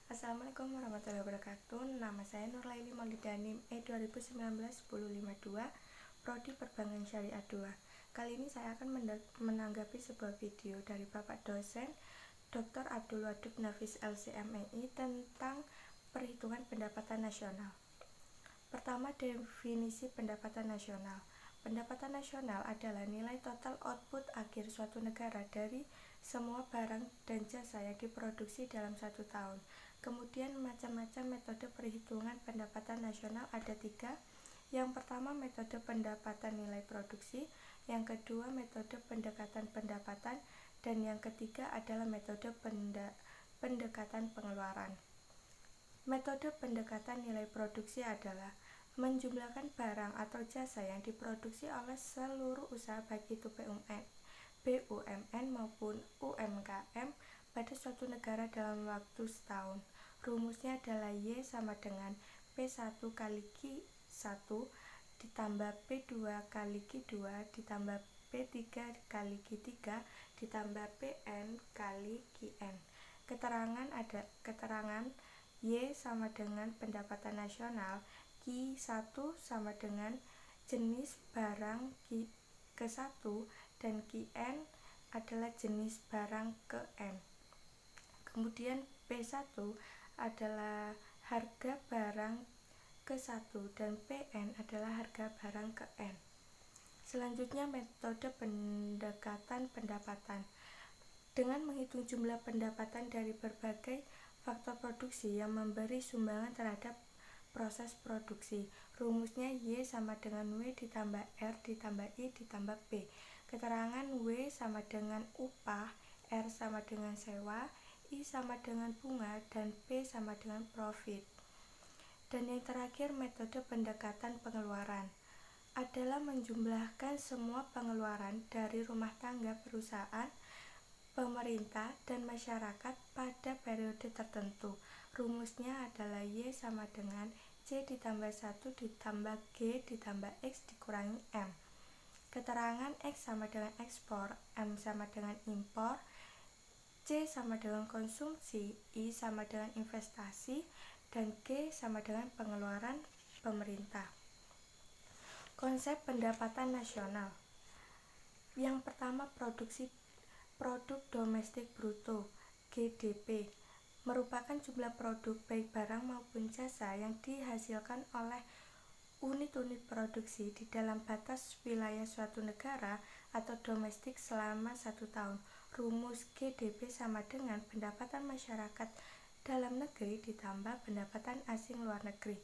Assalamualaikum warahmatullahi wabarakatuh. Nama saya Nurlaili Maulidani, E2019-1052, Prodi Perbankan Syariah 2. Kali ini saya akan menanggapi sebuah video dari Bapak dosen Dr. Abdul Wadud Nafis LCMEI tentang perhitungan pendapatan nasional. Pertama, definisi pendapatan nasional. Pendapatan nasional adalah nilai total output akhir suatu negara dari semua barang dan jasa yang diproduksi dalam satu tahun. Kemudian macam-macam metode perhitungan pendapatan nasional ada 3. Yang pertama, metode pendapatan nilai produksi. Yang kedua, metode pendekatan pendapatan. Dan yang ketiga adalah metode pendekatan pengeluaran. Metode pendekatan nilai produksi adalah menjumlahkan barang atau jasa yang diproduksi oleh seluruh usaha baik itu BUMN maupun UMKM pada suatu negara dalam waktu setahun. Rumusnya adalah Y sama dengan P1 kali Q1 ditambah P2 kali Q2 ditambah P3 kali Q3 ditambah PN kali QN. Keterangan Y sama dengan pendapatan nasional, Q1 sama dengan jenis barang ke-1 dan QN adalah jenis barang ke-N. Kemudian P1 adalah harga barang ke-1 dan PN adalah harga barang ke-N. Selanjutnya, metode pendekatan pendapatan. Dengan menghitung jumlah pendapatan dari berbagai faktor produksi yang memberi sumbangan terhadap proses produksi. Rumusnya Y sama dengan W ditambah R ditambah I ditambah P. Keterangan W sama dengan upah, R sama dengan sewa, I sama dengan bunga, dan P sama dengan profit. Dan yang terakhir, metode pendekatan pengeluaran adalah menjumlahkan semua pengeluaran dari rumah tangga, perusahaan, pemerintah, dan masyarakat pada periode tertentu. Rumusnya adalah Y sama dengan C ditambah 1 ditambah G ditambah X dikurangi M. Keterangan X sama dengan ekspor, M sama dengan impor, C sama dengan konsumsi, I sama dengan investasi, dan G sama dengan pengeluaran pemerintah. Konsep pendapatan nasional. Yang pertama, produk domestik bruto (GDP) merupakan jumlah produk baik barang maupun jasa yang dihasilkan oleh unit-unit produksi di dalam batas wilayah suatu negara atau domestik selama 1 tahun. Rumus GDP sama dengan pendapatan masyarakat dalam negeri ditambah pendapatan asing luar negeri.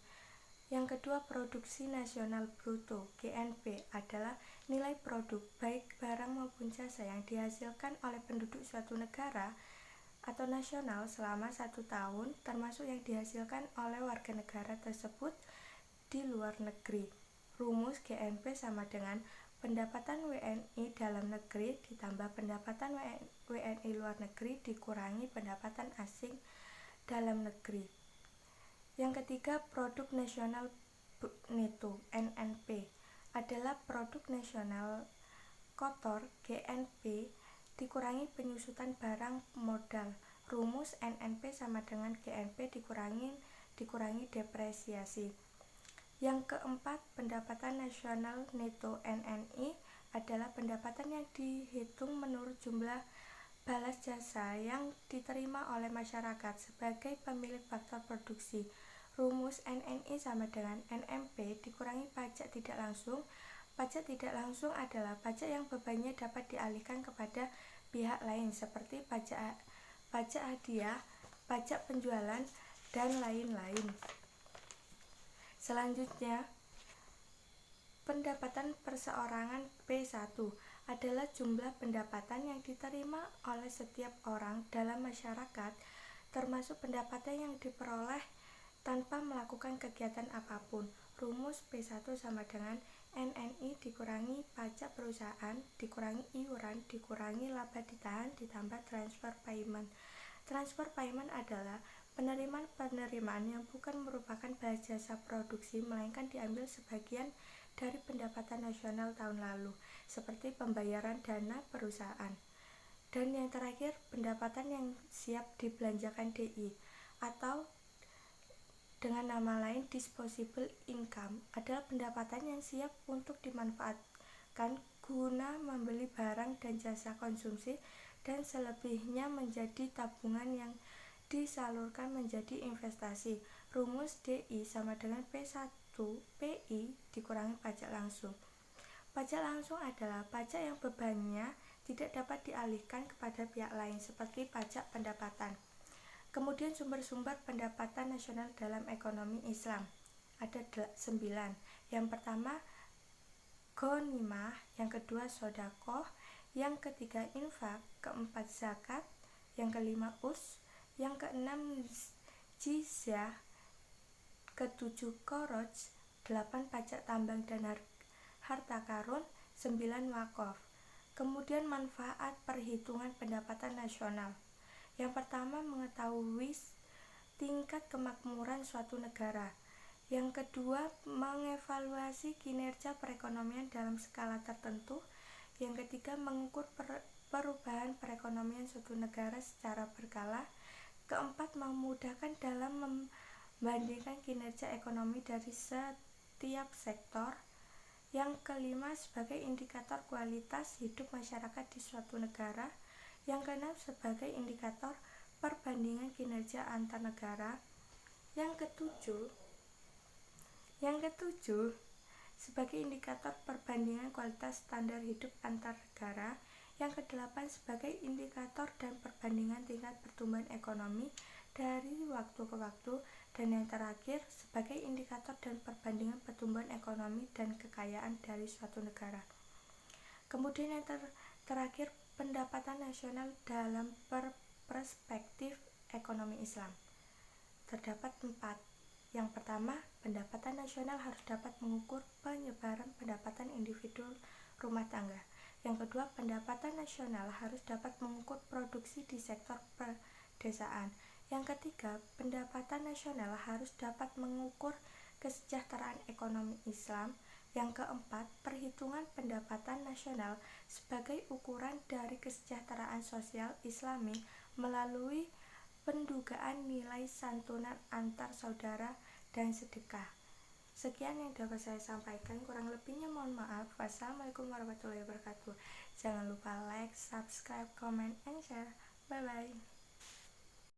Yang kedua, produksi nasional bruto (GNB) adalah nilai produk baik barang maupun jasa yang dihasilkan oleh penduduk suatu negara atau nasional selama 1 tahun, termasuk yang dihasilkan oleh warga negara tersebut di luar negeri. Rumus GNP sama dengan pendapatan WNI dalam negeri ditambah pendapatan WNI luar negeri dikurangi pendapatan asing dalam negeri. Yang ketiga, produk nasional neto (NNP) adalah produk nasional kotor (GNP) dikurangi penyusutan barang modal. Rumus NNP sama dengan GNP dikurangi depresiasi. Yang keempat, pendapatan nasional neto (NNI) adalah pendapatan yang dihitung menurut jumlah balas jasa yang diterima oleh masyarakat sebagai pemilik faktor produksi. Rumus NNI sama dengan NMP dikurangi pajak tidak langsung. Pajak tidak langsung adalah pajak yang bebannya dapat dialihkan kepada pihak lain seperti pajak hadiah, pajak penjualan, dan lain-lain. Selanjutnya, pendapatan perseorangan P1 adalah jumlah pendapatan yang diterima oleh setiap orang dalam masyarakat, termasuk pendapatan yang diperoleh tanpa melakukan kegiatan apapun. Rumus P1 sama dengan NNI dikurangi pajak perusahaan, dikurangi iuran, dikurangi laba ditahan, ditambah transfer payment. Transfer payment adalah penerimaan yang bukan merupakan balas jasa produksi, melainkan diambil sebagian dari pendapatan nasional tahun lalu, seperti pembayaran dana perusahaan. Dan yang terakhir, pendapatan yang siap dibelanjakan DI atau dengan nama lain disposable income adalah pendapatan yang siap untuk dimanfaatkan guna membeli barang dan jasa konsumsi dan selebihnya menjadi tabungan yang disalurkan menjadi investasi. Rumus DI sama dengan P1PI dikurangi pajak langsung. Pajak langsung adalah pajak yang bebannya tidak dapat dialihkan kepada pihak lain seperti pajak pendapatan. Kemudian sumber-sumber pendapatan nasional dalam ekonomi Islam ada 9. Yang pertama ghanimah, yang kedua sedekah, yang ketiga infak, keempat zakat, yang kelima yang keenam jizyah, ketujuh kharaj, 8 pajak tambang dan harta karun, 9 wakaf. Kemudian manfaat perhitungan pendapatan nasional. Yang pertama mengetahui tingkat kemakmuran suatu negara. Yang kedua mengevaluasi kinerja perekonomian dalam skala tertentu. Yang ketiga mengukur perubahan perekonomian suatu negara secara berkala. Keempat memudahkan dalam membandingkan kinerja ekonomi dari setiap sektor. Yang kelima sebagai indikator kualitas hidup masyarakat di suatu negara. Yang keenam sebagai indikator perbandingan kinerja antar negara. Yang ketujuh sebagai indikator perbandingan kualitas standar hidup antar negara. Yang kedelapan sebagai indikator dan perbandingan tingkat pertumbuhan ekonomi dari waktu ke waktu. Dan yang terakhir sebagai indikator dan perbandingan pertumbuhan ekonomi dan kekayaan dari suatu negara. Kemudian yang terakhir pendapatan nasional dalam perspektif ekonomi Islam. Terdapat 4. Yang pertama, pendapatan nasional harus dapat mengukur penyebaran pendapatan individu rumah tangga. Yang kedua, pendapatan nasional harus dapat mengukur produksi di sektor pedesaan. Yang ketiga, pendapatan nasional harus dapat mengukur kesejahteraan ekonomi Islam. Yang keempat, perhitungan pendapatan nasional sebagai ukuran dari kesejahteraan sosial Islami melalui pendugaan nilai santunan antar saudara dan sedekah. Sekian yang dapat saya sampaikan, kurang lebihnya mohon maaf. Wassalamualaikum warahmatullahi wabarakatuh. Jangan lupa like, subscribe, comment, and share. Bye bye.